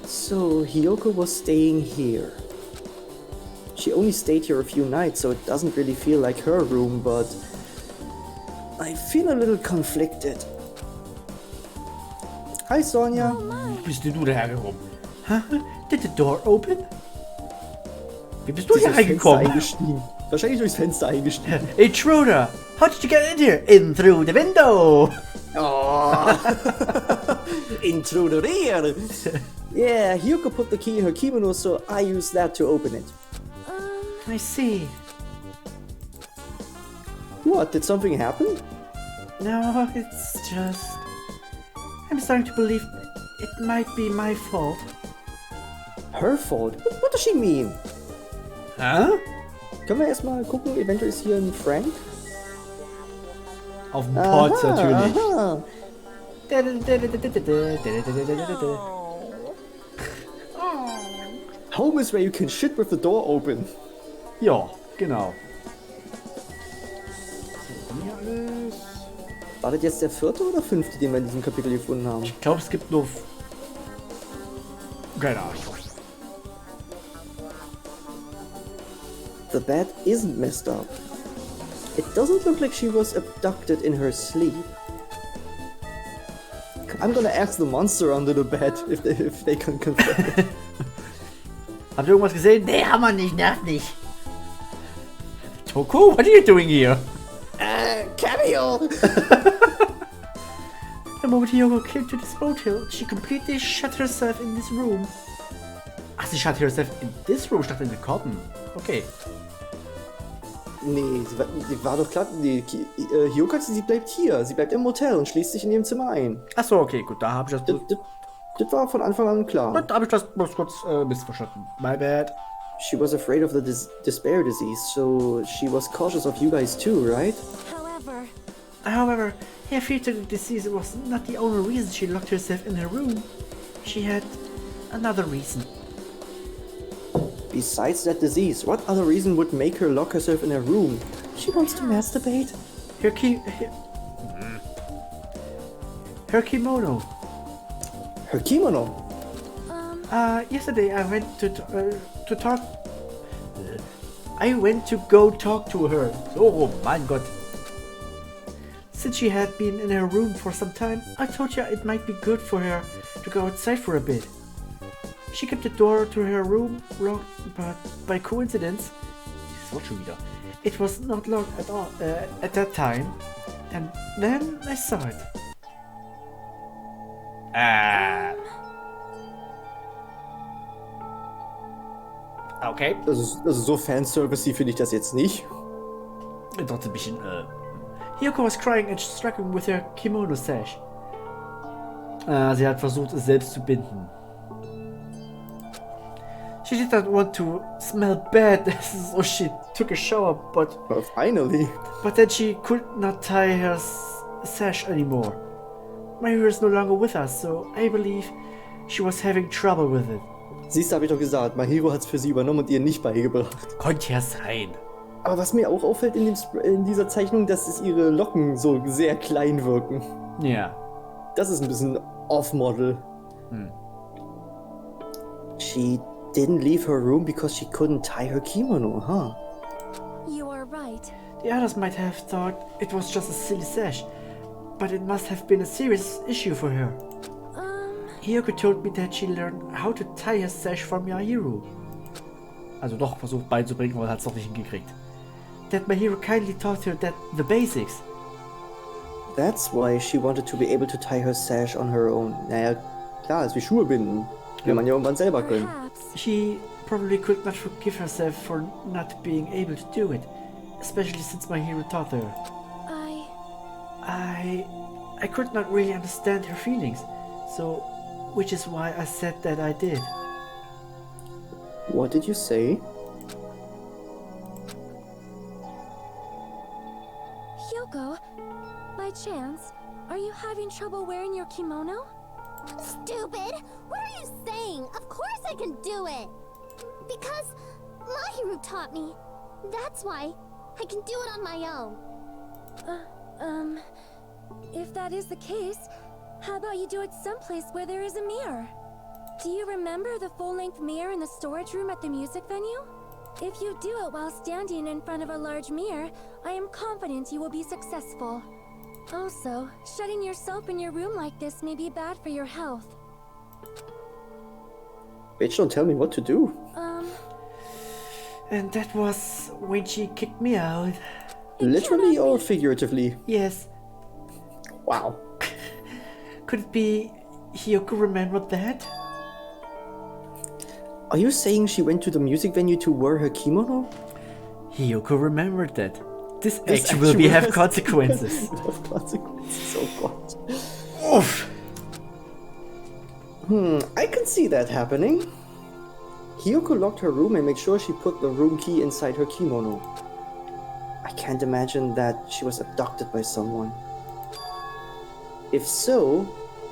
So, Hiyoko was staying here. She only stayed here a few nights, so it doesn't really feel like her room, but I feel a little conflicted. Hi, Sonja. Wie bist denn du dahergekommen? Huh? Did the door open? Wie bist du hier reingekommen? Wahrscheinlich durchs Fenster eingestiegen. Intruder! How did you get in here? In through the window! Oh. Intruder here! Yeah, Hiyoko put the key in her kimono, so I used that to open it. I see. What, did something happen? No, it's just... I'm starting to believe it might be my fault. Her fault? What does she mean? Hä? Können wir erstmal gucken, eventuell ist hier ein Frank? Auf dem Port natürlich. Aha. Home is where you can shit with the door open. Ja, genau. So, hier alles. War das jetzt der 4. oder 5., den wir in diesem Kapitel gefunden haben? Ich glaube, es gibt nur... Keine Ahnung. The bed isn't messed up. It doesn't look like she was abducted in her sleep. I'm gonna ask the monster under the bed if they can confirm. Habt ihr irgendwas gesehen? Nee, haben wir nicht, nervt nicht. Toko, what are you doing here? Cameo! The moment Hiyoko came to this motel, she completely shut herself in this room. Ach, sie shut herself in this room statt in the garden. Okay. Nee, sie war doch klar, Hiyoko, sie bleibt hier. Sie bleibt im Motel und schließt sich in ihrem Zimmer ein. Achso, okay, gut, da habe ich das... Das war von Anfang an klar. Da habe ich das bloß kurz missverstanden. My bad. She was afraid of the despair disease, so she was cautious of you guys too, right? However, her fear to the disease was not the only reason she locked herself in her room. She had another reason. Besides that disease, what other reason would make her lock herself in her room? She wants to masturbate? Her kimono. Her kimono? Yesterday I went to talk. I went to go talk to her. Oh mein Gott. Since she had been in her room for some time, I told her it might be good for her to go outside for a bit. She kept the door to her room locked, but by coincidence, it was not locked at all at that time. And then I saw it. Okay. Also so Fanservice finde ich das jetzt nicht. Trotzdem ein bisschen, Hiyoko was crying and struggling with her kimono sash. Sie hat versucht, es selbst zu binden. She did not want to smell bad, so she took a shower, but finally. But then she could not tie her sash anymore. My hero is no longer with us, so I believe she was having trouble with it. Siehst du, hab ich doch gesagt, Mahiro hat's für sie übernommen und ihr nicht beigebracht. Konnte ja sein. Aber was mir auch auffällt in dieser Zeichnung, dass ihre Locken so sehr klein wirken. Ja. Das ist ein bisschen off-model. She didn't leave her room because she couldn't tie her kimono, huh? You are right. The others might have thought it was just a silly sash, but it must have been a serious issue for her. Hiyoko told me that she learned how to tie her sash from Mahiro. Also doch versucht beizubringen, aber hat es doch nicht hingekriegt. That Mahiro kindly taught her the basics. That's why she wanted to be able to tie her sash on her own. Naja, klar, ist wie Schuhe binden. Will man ja irgendwann selber können. She probably could not forgive herself for not being able to do it, especially since Mahiro taught her. I could not really understand her feelings, so which is why I said that I did. What did you say? Hyoko, by chance, are you having trouble wearing your kimono? Stupid! What are you saying? Of course I can do it! Because Mahiru taught me. That's why I can do it on my own. If that is the case, how about you do it someplace where there is a mirror? Do you remember the full-length mirror in the storage room at the music venue? If you do it while standing in front of a large mirror, I am confident you will be successful. Also, shutting yourself in your room like this may be bad for your health. Bitch, don't tell me what to do. And that was when she kicked me out. Literally or figuratively? Yes. Wow. Could it be Hiyoko remembered that? Are you saying she went to the music venue to wear her kimono? Hiyoko remembered that. This actually will have consequences. Will have consequences, oh god. Oof. I can see that happening. Hiyoko locked her room and made sure she put the room key inside her kimono. I can't imagine that she was abducted by someone. If so,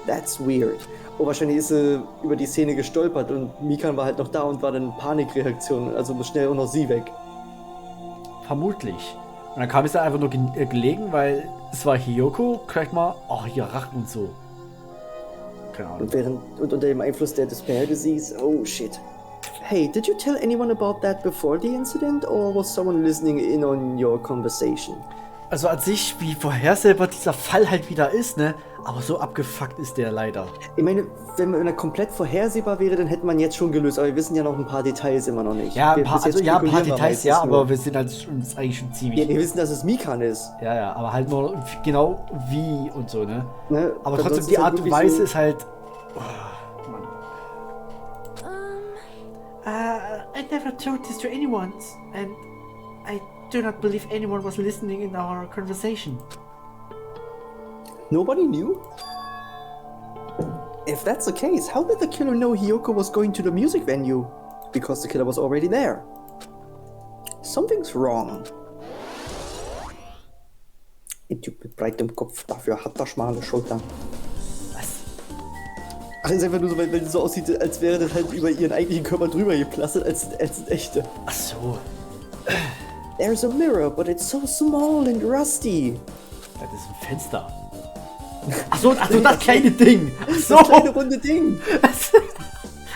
that's weird. Oh, wahrscheinlich ist sie über die Szene gestolpert und Mikan war halt noch da und war dann Panikreaktion, also schnell auch noch sie weg. Vermutlich. Und dann kam es da einfach nur gelegen, weil es war Hiyoko, gleich mal, oh, hier Rachen und so. Keine Ahnung. Und unter dem Einfluss der Despair Disease, oh shit. Hey, did you tell anyone about that before the incident, or was someone listening in on your conversation? Also an sich, wie vorhersehbar dieser Fall halt wieder ist, ne? Aber so abgefuckt ist der leider. Ich meine, wenn er komplett vorhersehbar wäre, dann hätte man jetzt schon gelöst, aber wir wissen ja noch ein paar Details immer noch nicht. Ja, ein paar Details, ja, aber wir sind halt uns eigentlich schon ziemlich... Ja, wir wissen, dass es Mikan ist. Ja, aber halt nur genau wie und so, ne? Aber trotzdem, die halt Art und Weise so ist halt... Oh, Mann. I never told this to anyone, and I do not believe anyone was listening in our conversation. Nobody knew? If that's the case, how did the killer know Hiyoko was going to the music venue? Because the killer was already there. Something's wrong. Ein Typ mit breitem Kopf, dafür hat er schmale Schultern. Was? Ach, ist einfach nur so, weil es so aussieht, als wäre das halt über ihren eigentlichen Körper drüber geplastet, als echte. Ach so. There's a mirror, but it's so small and rusty. Das ist ein Fenster. Ach so, das kleine Ding. Ach so. Das kleine runde Ding.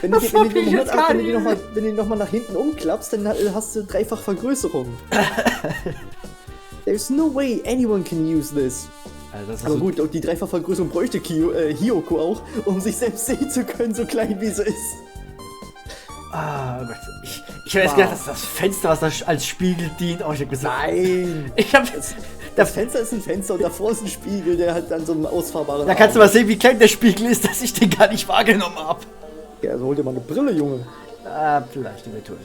Wenn du nochmal nach hinten umklappst, dann hast du dreifach Vergrößerung. There's no way anyone can use this. Also aber gut, und die Dreifachvergrößerung bräuchte Hiyoko auch, um sich selbst sehen zu können, so klein wie sie ist. Ah, Gott. Ich habe jetzt gedacht, das ist das Fenster, was da als Spiegel dient. Oh, ich hab gesagt, nein! Das Fenster ist ein Fenster und davor ist ein Spiegel, der hat dann so einen ausfahrbaren Da kannst du mal sehen, wie klein der Spiegel ist, dass ich den gar nicht wahrgenommen habe. Ja, also hol dir mal eine Brille, Junge. Ah, vielleicht die Methode.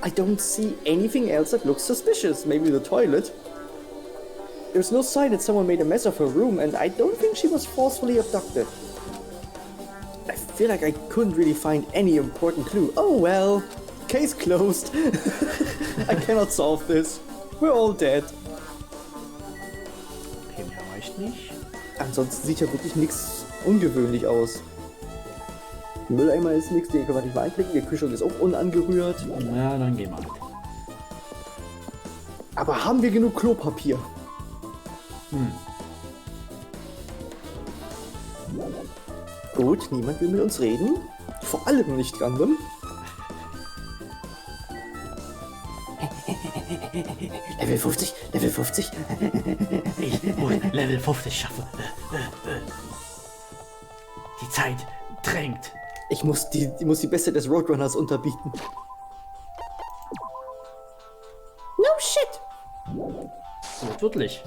I don't see anything else that looks suspicious. Maybe the toilet. There's no sign that someone made a mess of her room, and I don't think she was forcefully abducted. I feel like I couldn't really find any important clue. Oh well, case closed. I cannot solve this. We're all dead. Okay, mehr reicht nicht. Ansonsten sieht ja wirklich nichts ungewöhnlich aus. Der Mülleimer ist nichts, den können wir nicht mal anklicken. Der Kühlschrank ist auch unangerührt. Ja, dann gehen wir halt. Aber haben wir genug Klopapier? Gut, niemand will mit uns reden. Vor allem nicht Gundam. Level 50, Level 50. Ich muss Level 50 schaffen. Die Zeit drängt. Ich muss die Beste des Roadrunners unterbieten. No shit! So, wirklich.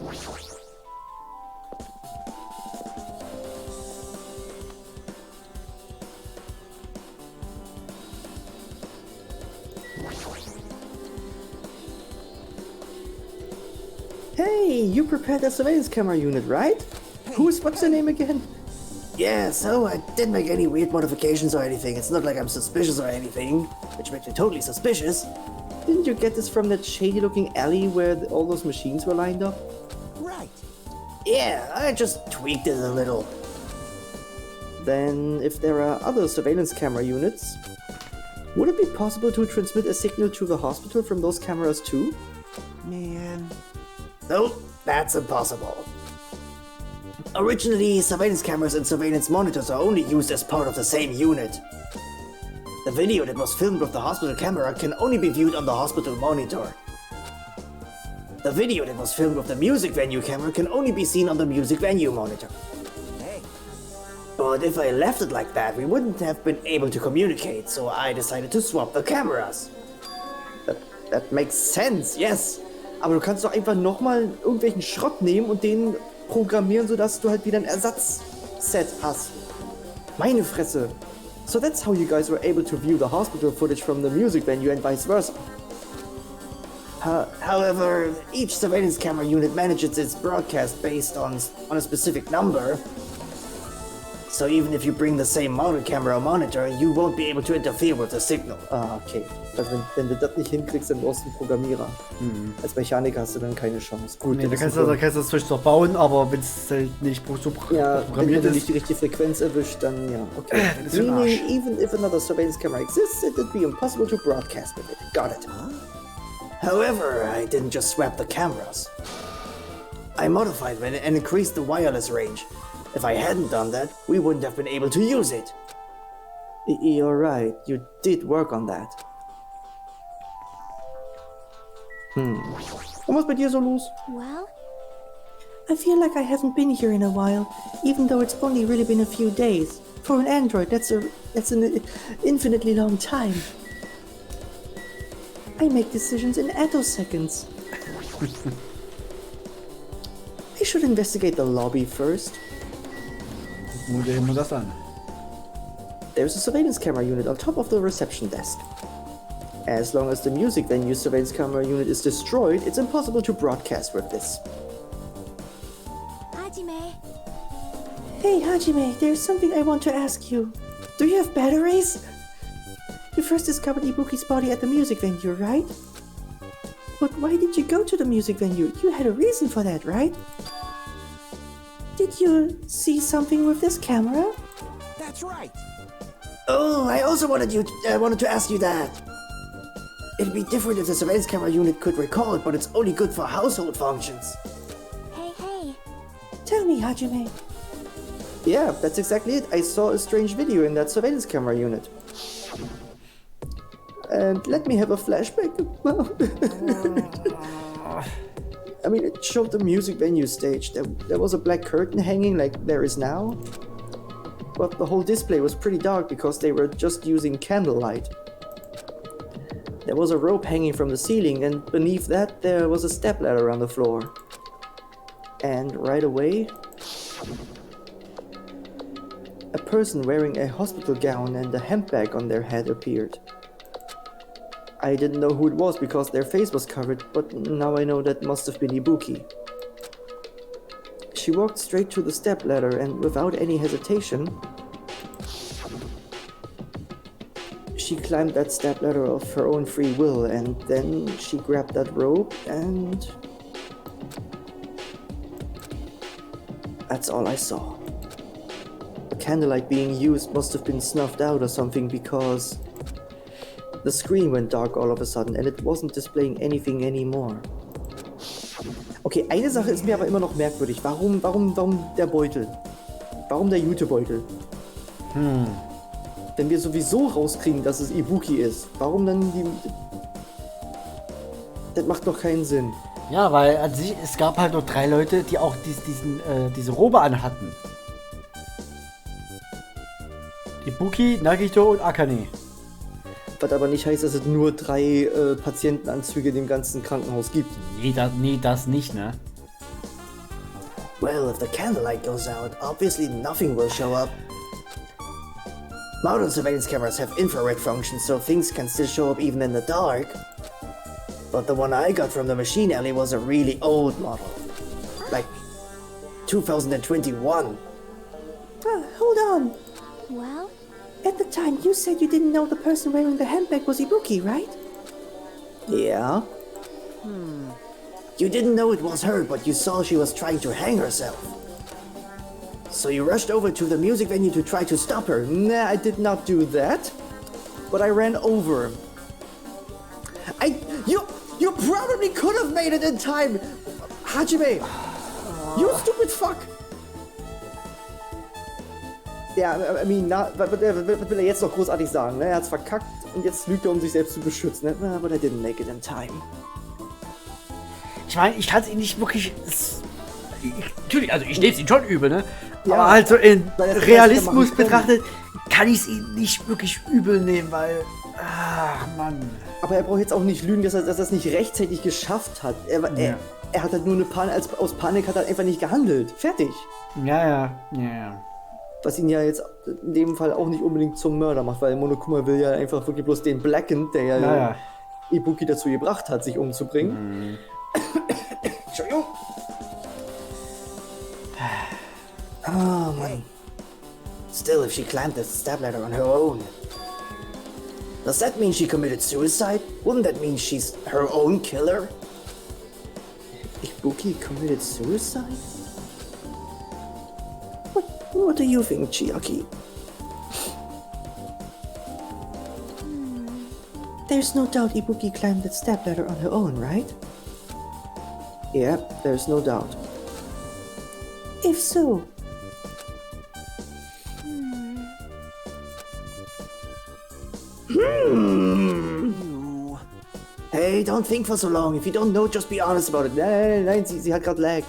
Hey, you prepared a surveillance camera unit, right? What's your name again? Yeah, so I didn't make any weird modifications or anything. It's not like I'm suspicious or anything, which makes me totally suspicious. Didn't you get this from that shady-looking alley where all those machines were lined up? Right. Yeah, I just tweaked it a little. Then, if there are other surveillance camera units, would it be possible to transmit a signal to the hospital from those cameras too? Man. Nope, that's impossible. Originally, surveillance cameras and surveillance monitors are only used as part of the same unit. The video that was filmed with the hospital camera can only be viewed on the hospital monitor. The video that was filmed with the music venue camera can only be seen on the music venue monitor. But if I left it like that, we wouldn't have been able to communicate, so I decided to swap the cameras. That makes sense, yes. Aber du kannst doch einfach nochmal irgendwelchen Schrott nehmen und den programmieren, sodass du halt wieder ein Ersatzset hast. Meine Fresse. So that's how you guys were able to view the hospital footage from the music venue and vice versa. However, each surveillance camera unit manages its broadcast based on a specific number. So even if you bring the same mounted camera or monitor, you won't be able to interfere with the signal. Ah, okay. Also wenn du das nicht hinkriegst, dann brauchst du einen Programmierer. Als Mechaniker hast du dann keine Chance. Gut, nee, da kannst du das Zeug doch bauen, aber wenn es halt nicht so programmiert wenn du nicht die richtige Frequenz erwischt, dann ja, okay. Meaning, even if another surveillance camera exists, it would be impossible to broadcast with it. Got it. However, I didn't just swap the cameras. I modified them and increased the wireless range. If I hadn't done that, we wouldn't have been able to use it. You're right, you did work on that. Und was bei dir so los? Well, I feel like I haven't been here in a while, even though it's only really been a few days. For an android, that's an infinitely long time. I make decisions in attoseconds. I should investigate the lobby first. Gucken wir das an. There's a surveillance camera unit on top of the reception desk. As long as the music venue surveillance camera unit is destroyed, it's impossible to broadcast with this. Hajime. Hey Hajime, there's something I want to ask you. Do you have batteries? You first discovered Ibuki's body at the music venue, right? But why did you go to the music venue? You had a reason for that, right? Did you see something with this camera? That's right. Oh, I also wanted to ask you that. It'd be different if the surveillance camera unit could record, but it's only good for household functions. Hey. Tell me, Hajime. Yeah, that's exactly it. I saw a strange video in that surveillance camera unit. And let me have a flashback. I mean, it showed the music venue stage. There was a black curtain hanging like there is now. But the whole display was pretty dark because they were just using candlelight. There was a rope hanging from the ceiling, and beneath that there was a stepladder on the floor. And right away, a person wearing a hospital gown and a handbag on their head appeared. I didn't know who it was because their face was covered, but now I know that must have been Ibuki. She walked straight to the stepladder and without any hesitation, she climbed that stepladder of her own free will, and then she grabbed that rope and... that's all I saw. The candlelight being used must have been snuffed out or something because the screen went dark all of a sudden and it wasn't displaying anything anymore. Okay, eine Sache ist mir aber immer noch merkwürdig. Warum der Beutel? Warum der Jutebeutel? Wenn wir sowieso rauskriegen, dass es Ibuki ist, warum dann die... Das macht doch keinen Sinn. Ja, weil an sich, es gab halt noch 3 Leute, die auch diese Robe anhatten. Ibuki, Nagito und Akane. Was aber nicht heißt, dass es nur 3 Patientenanzüge in dem ganzen Krankenhaus gibt. Nee, das nicht, ne? Well, if the candlelight goes out, obviously nothing will show up. Modern surveillance cameras have infrared functions, so things can still show up even in the dark. But the one I got from the machine alley was a really old model. Like 2021. Hold on. Well, At the time, you said you didn't know the person wearing the handbag was Ibuki, right? Yeah? You didn't know it was her, but you saw she was trying to hang herself. So you rushed over to the music venue to try to stop her. Nah, I did not do that. But I ran over. You probably could have made it in time! Hajime! You stupid fuck! Ja, I mean, was will er jetzt noch großartig sagen? Ne? Er hat's verkackt und jetzt lügt er, um sich selbst zu beschützen. Ne? Aber er didn't make it in time. Ich meine, ich kann es ihm nicht wirklich... Natürlich, also ich nehme es ihm schon übel, ne? Ja, aber halt so in weil er es Realismus besser machen betrachtet, kann ich es ihm nicht wirklich übel nehmen, weil... Ach, Mann. Aber er braucht jetzt auch nicht lügen, dass er es nicht rechtzeitig geschafft hat. Er hat halt nur aus Panik hat er einfach nicht gehandelt. Fertig. Ja. Was ihn ja jetzt in dem Fall auch nicht unbedingt zum Mörder macht, weil Monokuma will ja einfach wirklich bloß den Blacken, der ja Ibuki dazu gebracht hat, sich umzubringen. Entschuldigung. Oh Mann. Still, if she climbed the stepladder on her own. Does that mean she committed suicide? Wouldn't that mean she's her own killer? Ibuki committed suicide? What do you think, Chiaki? There's no doubt Ibuki climbed that stepladder on her own, right? Yeah, there's no doubt. If so, Hey, don't think for so long. If you don't know, just be honest about it. Nein, sie hat gerade Lag.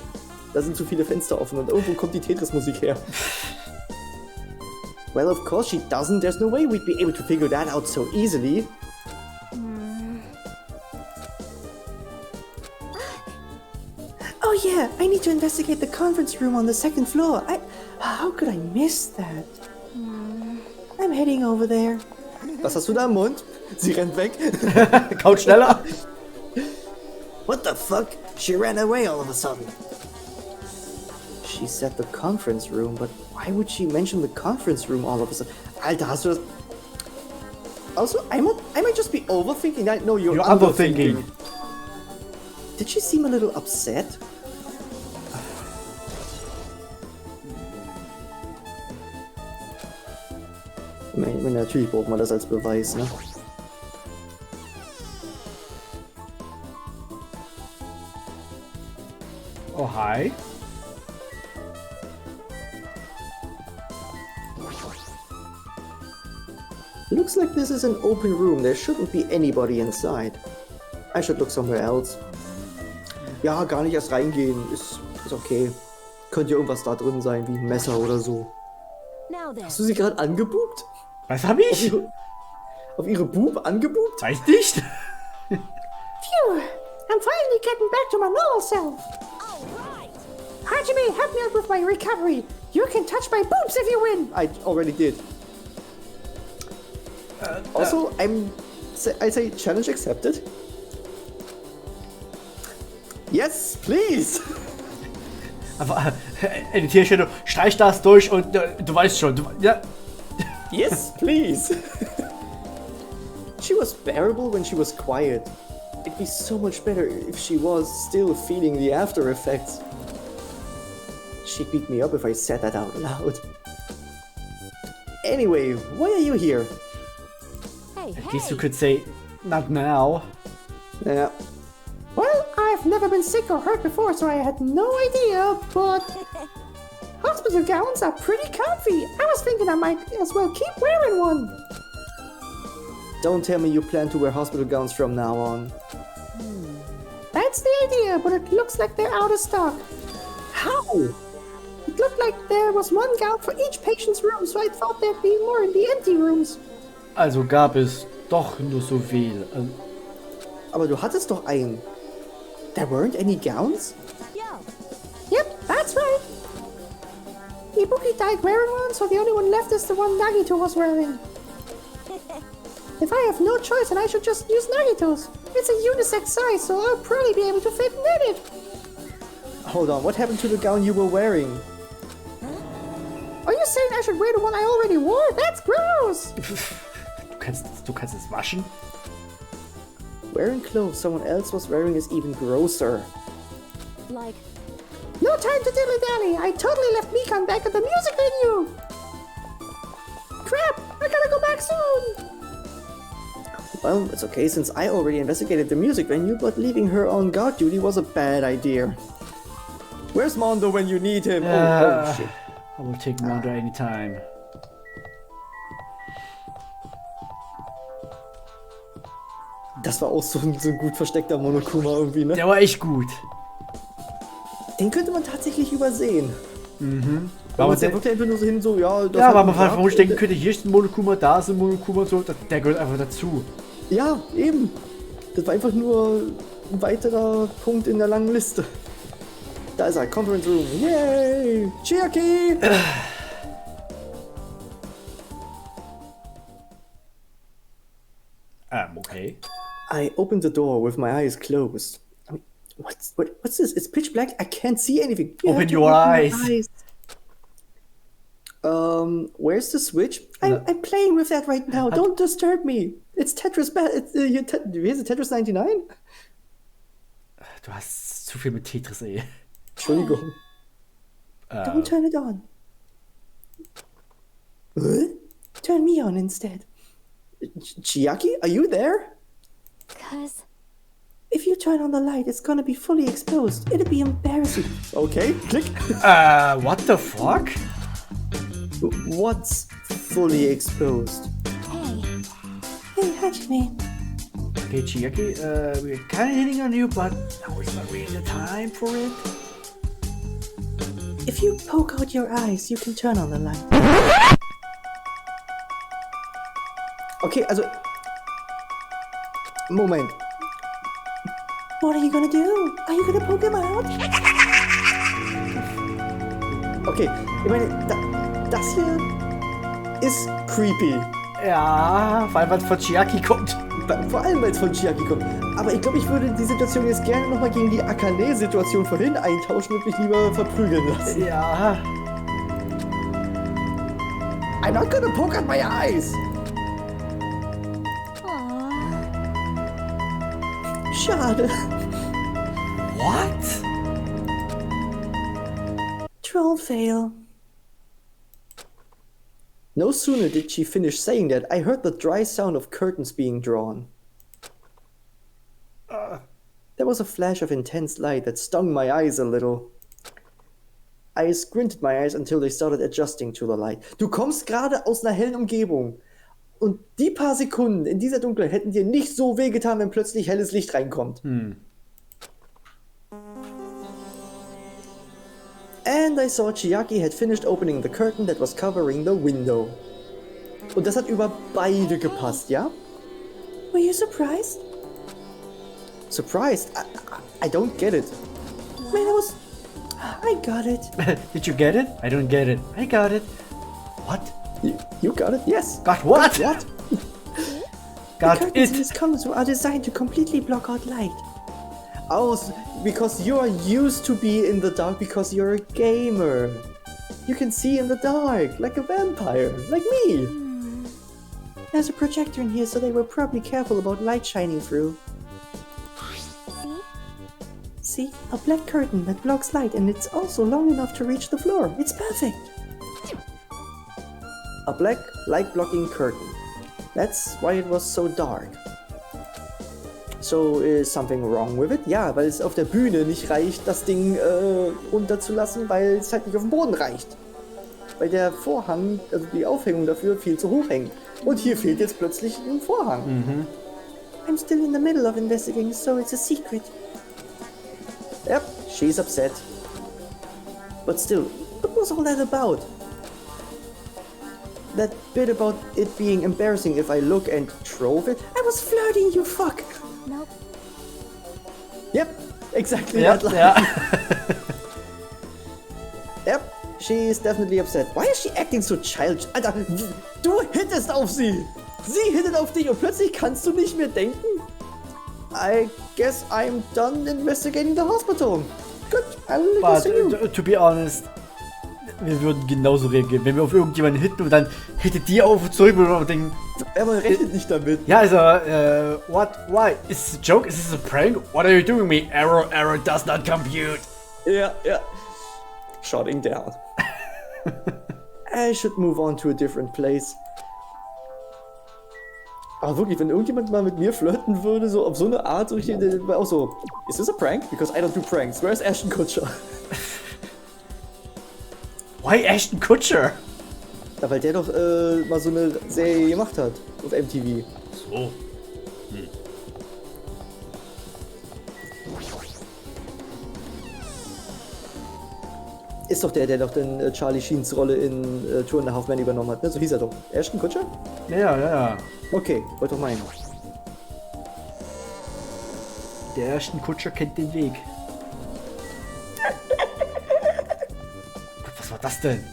Da sind zu viele Fenster offen und irgendwo kommt die Tetris-Musik her. Well, of course she doesn't. There's no way we'd be able to figure that out so easily. oh yeah, I need to investigate the conference room on the second floor. How could I miss that? I'm heading over there. Was hast du da im Mund? Sie rennt weg. Kaut schneller. What the fuck? She ran away all of a sudden. She said the conference room, but why would she mention the conference room all of a sudden? Alter, hast du das... Also, I might just be overthinking that. No, you're underthinking. Did she seem a little upset? Ich meine, natürlich braucht man das als Beweis, ne? Oh, hi. Looks like this is an open room. There shouldn't be anybody inside. I should look somewhere else. Ja, gar nicht erst reingehen. Ist okay. Könnte ja irgendwas da drin sein, wie ein Messer oder so. Hast du sie gerade angebubt? Was hab ich? Auf ihre Boob angebubt? Weiß nicht. Phew, I'm finally getting back to my normal self. Hajime, help me out with my recovery. You can touch my boobs if you win. I already did. Also, I say challenge accepted. Yes, please. Aber editiere du, streich das durch und du weißt schon. Ja. Yes, please. She was bearable when she was quiet. It'd be so much better if she was still feeling the after effects. She'd beat me up if I said that out loud. Anyway, why are you here? At least you could say, not now. Yeah. Well, I've never been sick or hurt before, so I had no idea, but hospital gowns are pretty comfy. I was thinking I might as well keep wearing one. Don't tell me you plan to wear hospital gowns from now on. That's the idea, but it looks like they're out of stock. How? It looked like there was one gown for each patient's room, so I thought there'd be more in the empty rooms. Also gab es doch nur so viel. Aber du hattest doch einen. There weren't any gowns? Yep, that's right. Ibuki died wearing one, so the only one left is the one Nagito was wearing. If I have no choice, then I should just use Nagito's. It's a unisex size, so I'll probably be able to fit in it. Hold on, what happened to the gown you were wearing? Are you saying I should wear the one I already wore? That's gross! Du kannst es waschen? Wearing clothes someone else was wearing is even grosser. Like, No time to dilly-dally. I totally left Mikan back at the music venue. Crap, I gotta go back soon. Well, it's okay since I already investigated the music venue, but leaving her on guard duty was a bad idea. Where's Mondo when you need him? Oh shit. I will take Mondo anytime. Das war auch so ein gut versteckter Monokuma irgendwie, ne? Der war echt gut. Den könnte man tatsächlich übersehen. Mhm. Aber Aber der der, wirkt ja einfach nur so hin, so, ja, das ja, hat weil einen man Grab vermutlich und denken der- könnte, hier ist ein Monokuma, da ist ein Monokuma und so. Der gehört einfach dazu. Ja, eben. Das war einfach nur ein weiterer Punkt in der langen Liste. Da ist er, Conference Room. Yay! Chiaki! Okay. I opened the door with my eyes closed. I mean, what's this? It's pitch black. I can't see anything. You Open have to your eyes. Where's the switch? I'm playing with that right now. Don't disturb me. It's Tetris. Wie heißt es? Tetris 99? Du hast zu viel mit Tetris, ey. Entschuldigung. Don't turn it on. What? Turn me on instead. Chiaki, are you there? 'Cause If you turn on the light, it's gonna be fully exposed. It'll be embarrassing. Okay, click. What the fuck? What's fully exposed? hey, Hey, Hajime. Okay, Chiaki, we're kind of hitting on you, but now is not really the time for it. If you poke out your eyes, you can turn on the light. Okay, also. Moment. What are you gonna do? Are you gonna poke him out? Okay, ich meine, das hier ist creepy. Ja, vor allem, weil es von Chiaki kommt. Vor allem, weil es von Chiaki kommt. Aber ich glaube, ich würde die Situation jetzt gerne nochmal gegen die Akane-Situation vorhin eintauschen und mich lieber verprügeln lassen. Ja. I'm not gonna poke at my eyes! aw, Schade. What? Troll fail. No sooner did she finish saying that, I heard the dry sound of curtains being drawn. There was a flash of intense light that stung my eyes a little. I squinted my eyes until they started adjusting to the light. Du kommst gerade aus einer hellen Umgebung. Und die paar Sekunden in dieser Dunkelheit hätten dir nicht so wehgetan, wenn plötzlich helles Licht reinkommt. And I saw Chiaki had finished opening the curtain that was covering the window. Und das hat über beide gepasst, ja? Were you surprised? Surprised? I don't get it. Man, I got it. Did you get it? I don't get it. I got it. What? You got it? Yes. Got what? What? Got Curtains in it. this conference room are designed to completely block out light. Oh, because you are used to be in the dark because you're a gamer. You can see in the dark, like a vampire, like me. There's a projector in here, so they were probably careful about light shining through. see? See? A black curtain that blocks light, and it's also long enough to reach the floor. It's perfect. A black light-blocking curtain. That's why it was so dark. So, is something wrong with it? Ja, weil es auf der Bühne nicht reicht, das Ding runterzulassen, weil es halt nicht auf dem Boden reicht. Weil der Vorhang, also die Aufhängung dafür, viel zu hoch hängt. Und hier fehlt jetzt plötzlich ein Vorhang. I'm still in the middle of investigating, so it's a secret. Yep, she's upset. But still, what was all that about? That bit about it being embarrassing if I look and trove it? I was flirting, you fuck. Nope. Yep, exactly Ja, that line. ja. Yep, she is definitely upset. Why is she acting so childish? Alter, du hittest auf sie! Sie hittet auf dich und plötzlich kannst du nicht mehr denken? I guess I'm done investigating the hospital. Good, I'll But listen to you. to be honest, wir würden genauso reagieren. Wenn wir auf irgendjemanden hitten und dann hittet die auf zurück und wir denken, Ja, man rechnet nicht damit. ja, also, what, why? Is this a joke? Is this a prank? What are you doing me? Error, error does not compute. Ja, ja. Shutting down. I should move on to a different place. Aber wirklich, wenn irgendjemand mal mit mir flirten würde, so auf so eine Art, so richtig, auch so, is this a prank? Because I don't do pranks. Where's Ashton Kutcher? Why Ashton Kutcher? Ja, weil der doch mal so eine Serie gemacht hat auf MTV. So. Ist doch der doch den Charlie Sheens Rolle in Two and a Half Men übernommen hat, ne? So hieß er doch. Ashton Kutcher? Ja. Okay, wollte doch meinen. Der Ashton Kutscher kennt den Weg. Was war das denn?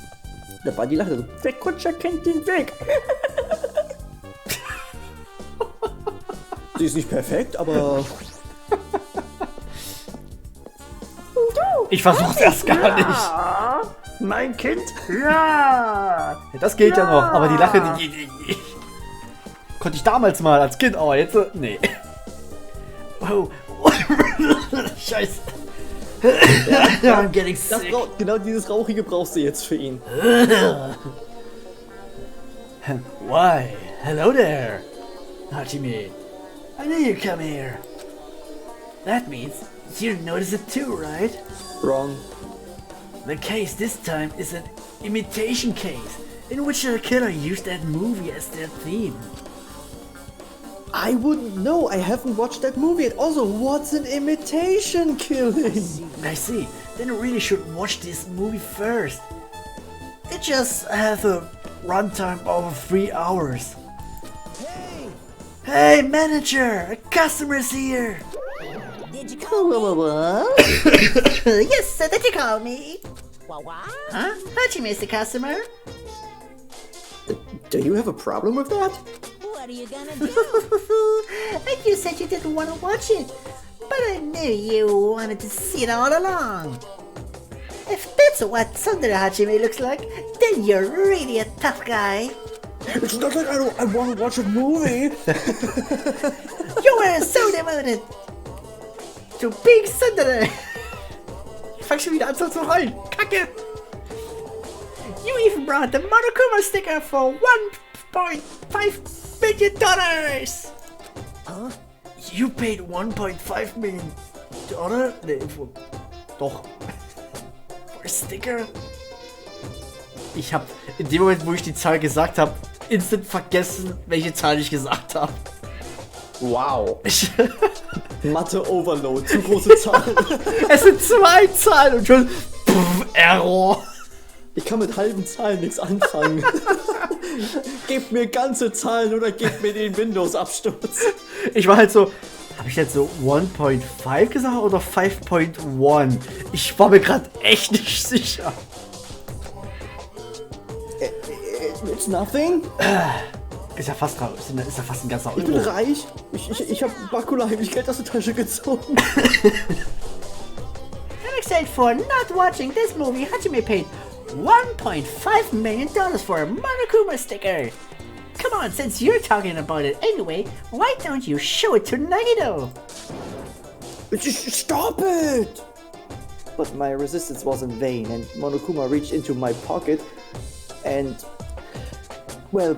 Da war die Lache so. Der Kutscher kennt den Weg. Sie ist nicht perfekt, aber... Ich versuch's erst gar nicht. Mein Kind? Ja! Das geht ja noch, aber die Lache, die konnte ich damals mal als Kind, aber jetzt, nee. Oh. Scheiße. Ja, I'm getting sick. Genau dieses Rauchige brauchst du jetzt für ihn. Why? Hello there, Hajime. I knew you'd come here. That means you notice it too, right? Wrong. The case this time is an imitation case, in which the killer used that movie as their theme. I wouldn't know. I haven't watched that movie. And also, what's an imitation killing? I see. Then you really should watch this movie first. It just has a runtime of 3 hours. Hey, manager! A customer's here! Did you call me? Yes, sir, did you call me? What? Huh? How'd you miss the customer? Do you have a problem with that? What are you gonna do? And you said you didn't want to watch it, but I knew you wanted to see it all along. If that's what Sundara Hajime looks like, then you're really a tough guy. It's not like I want to watch a movie. You were so devoted to Big Sundara. Ich fang schon wieder an so zu heulen. Kacke! You even brought the Monokuma sticker for $1.5 million. Huh? You paid $1.5 million? Nee, doch. For a sticker? Ich hab in dem Moment, wo ich die Zahl gesagt habe, instant vergessen, welche Zahl ich gesagt habe. Wow. Mathe-Overload, zu große Zahlen. Es sind 2 Zahlen und schon Error. Ich kann mit halben Zahlen nichts anfangen. Gebt mir ganze Zahlen oder gebt mir den Windows-Absturz. Ich war halt so, habe ich jetzt so 1.5 gesagt oder 5.1? Ich war mir gerade echt nicht sicher. It's nothing. Ist ja fast raus. Ist ja fast ein ganzer Euro. Ich bin reich. Ich hab Bakula heimlich Geld aus der Tasche gezogen. And except for not watching this movie, Hajime paid $1.5 million for a Monokuma sticker. Come on, since you're talking about it anyway, why don't you show it to Nagito? Stop it! But my resistance was in vain, and Monokuma reached into my pocket and, well,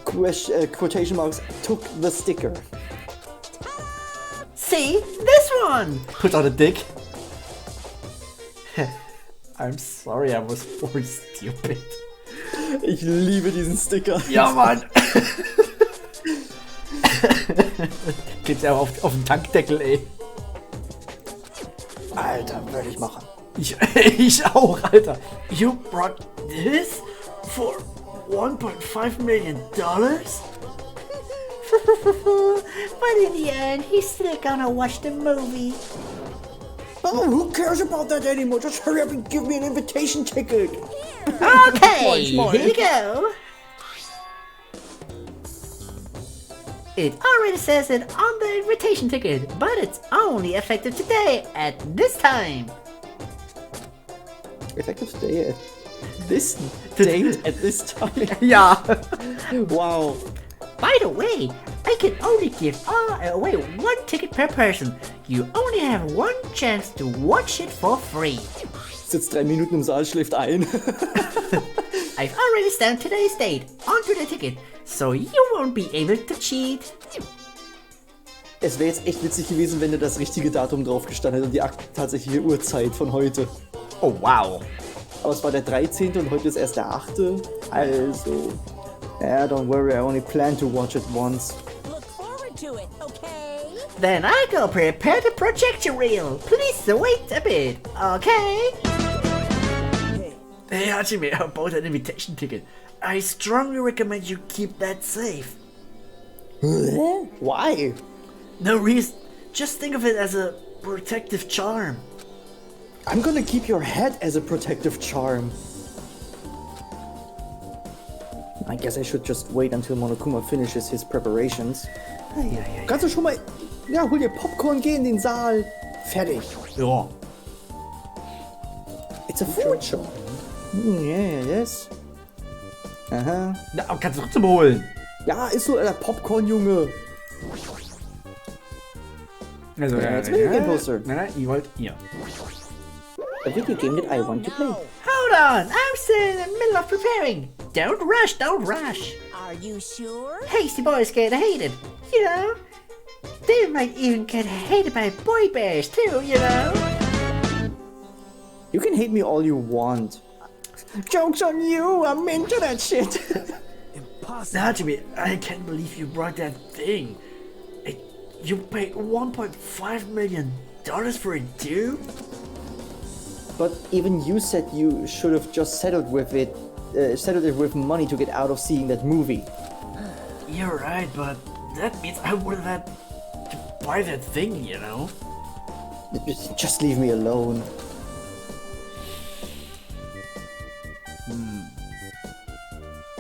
quotation marks, took the sticker. See? This one! Put on a dick. I'm sorry, I was more stupid. Ich liebe diesen Sticker. Ja, Mann! Klebt's ja auf den Tankdeckel, ey. Alter, würde ich machen. Ich auch, Alter. You brought this for $1.5 million? But in the end, he's still gonna watch the movie. Oh, who cares about that anymore? Just hurry up and give me an invitation ticket. Okay, here you go. It already says it on the invitation ticket, but it's only effective today at this time. Effective today at this date at this time. Ja. Wow. By the way, I can only give away 1 ticket per person. You only have 1 chance to watch it for free. Sitzt 3 Minuten im Saal, schläft ein. I've already stamped today's date onto the ticket, so you won't be able to cheat. Es wäre jetzt echt witzig gewesen, wenn da das richtige Datum drauf gestanden hätte und die tatsächliche Uhrzeit von heute. Oh, wow. Aber es war der 13. und heute ist erst der 8. Also, yeah, don't worry, I only plan to watch it once. Look forward to it, okay? Then I go prepare the projection reel. Please wait a bit, okay? Hey Hajime, I bought an invitation ticket. I strongly recommend you keep that safe. Why? No reason. Just think of it as a protective charm. I'm gonna keep your head as a protective charm. I guess I should just wait until Monokuma finishes his preparations. Kannst du schon mal... Ja, hol dir Popcorn, geh in den Saal. Fertig. Ja. It's a food show. Yeah, yes. Aha. Na, aber kannst du trotzdem holen. Ja, ist so der Popcorn, Junge. Also, It's a video game poster. Nein, ihr wollt ihr. A video game that I want to play. Hold on, I'm still in the middle of preparing. Don't rush, don't rush. Are you sure? Hasty boys get hated, you know. They might even get hated by boy bears too, you know. You can hate me all you want. Joke's on you, I'm into that shit. Hajime, I can't believe you brought that thing. You paid $1.5 million for it too? But even you said you should have just settled with it with money to get out of seeing that movie. You're right, but that means I would have had to buy that thing, you know? Just leave me alone.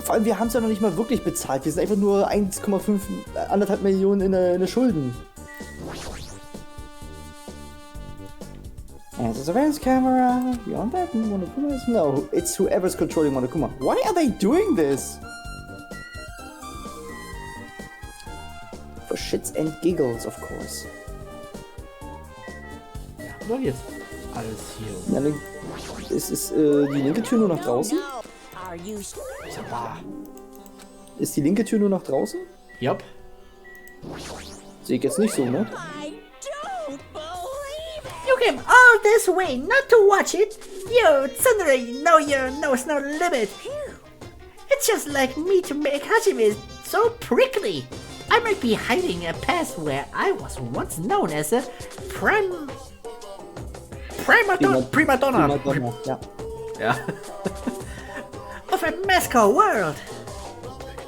Vor allem, wir haben es ja noch nicht mal wirklich bezahlt. Wir sind einfach nur 1,5 Millionen in der Schulden. And the surveillance camera. Beyond that, Monokuma is... No, it's whoever's controlling Monokuma. Why are they doing this? For shits and giggles, of course. So, jetzt alles hier. Ja, ist die linke Tür nur nach draußen? Are you sure? Ist die linke Tür nur nach draußen? Yup. Sehe ich jetzt nicht so, ne? I don't believe it! You came all this way not to watch it. You suddenly know your knows no limit. It's just like me to make Hajime so prickly. I might be hiding a past where I was once known as a prima donna. Ja. Ja. Of a mascot world.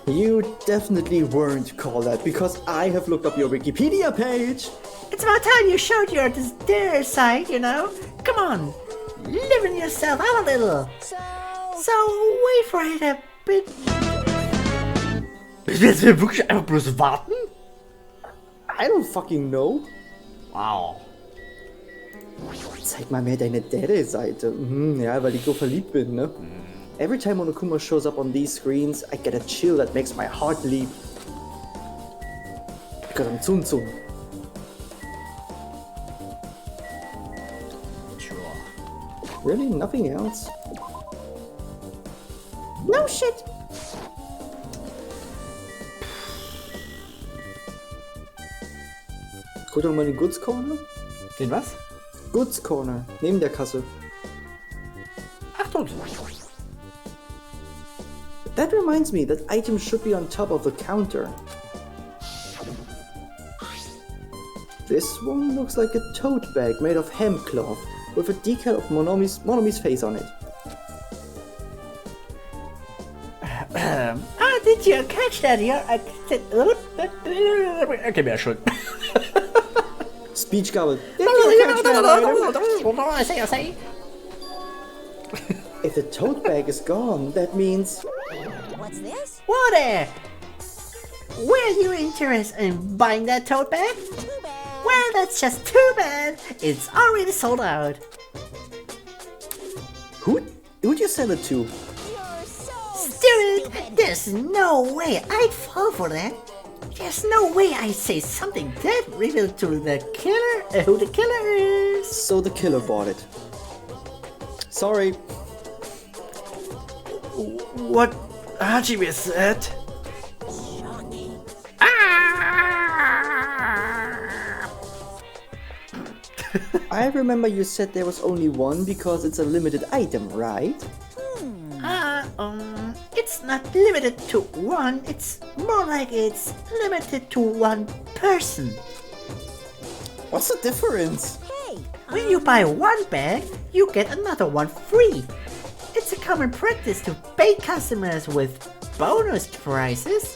You definitely weren't called that because I have looked up your Wikipedia page. It's about time you showed your their side, you know. Come on, liven yourself out a little. So wait for it a bit. Jetzt will wirklich einfach bloß warten? I don't fucking know. Wow. Zeig mal mehr deine Daddy-Seite. Ja, weil ich so verliebt bin, ne? Every time Monokuma shows up on these screens, I get a chill that makes my heart leap. Because I'm Tsum. Sure. Really? Nothing else? No shit. Guck doch mal in den Goods Corner. Den was? Goods Corner, neben der Kasse. Achtung! That reminds me that items should be on top of the counter. This one looks like a tote bag made of hemp cloth with a decal of Monomi's face on it. Did you catch that here? Okay, mehr schon. Speech gabble. Say. If the tote bag is gone, that means... What's this? Water. Were you interested in buying that tote bag? Too bad. Well, that's just too bad. It's already sold out. Who'd you sell it to? You're so Stupid! There's no way I'd fall for that. There's no way I'd say something that revealed to the killer who the killer is. So the killer bought it. Sorry. What Hajime said? shocking. I remember you said there was only one because it's a limited item, right? It's not limited to one. It's more like it's limited to one person. What's the difference? Hey, When you buy one bag, you get another one free. It's a common practice to pay customers with bonus prices.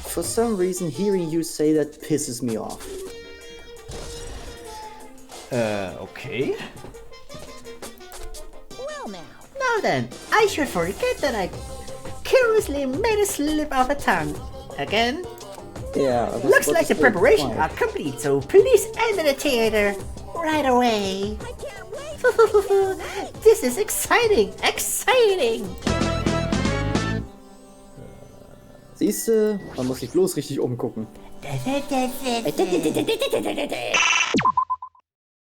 For some reason, hearing you say that pisses me off. Okay. Well now. Now then, I should forget that I carelessly made a slip of a tongue. Again? Yeah. Looks like the preparations are complete, so please enter the theater right away. I can't wait. This is exciting! Exciting! Siehste, man muss sich bloß richtig umgucken.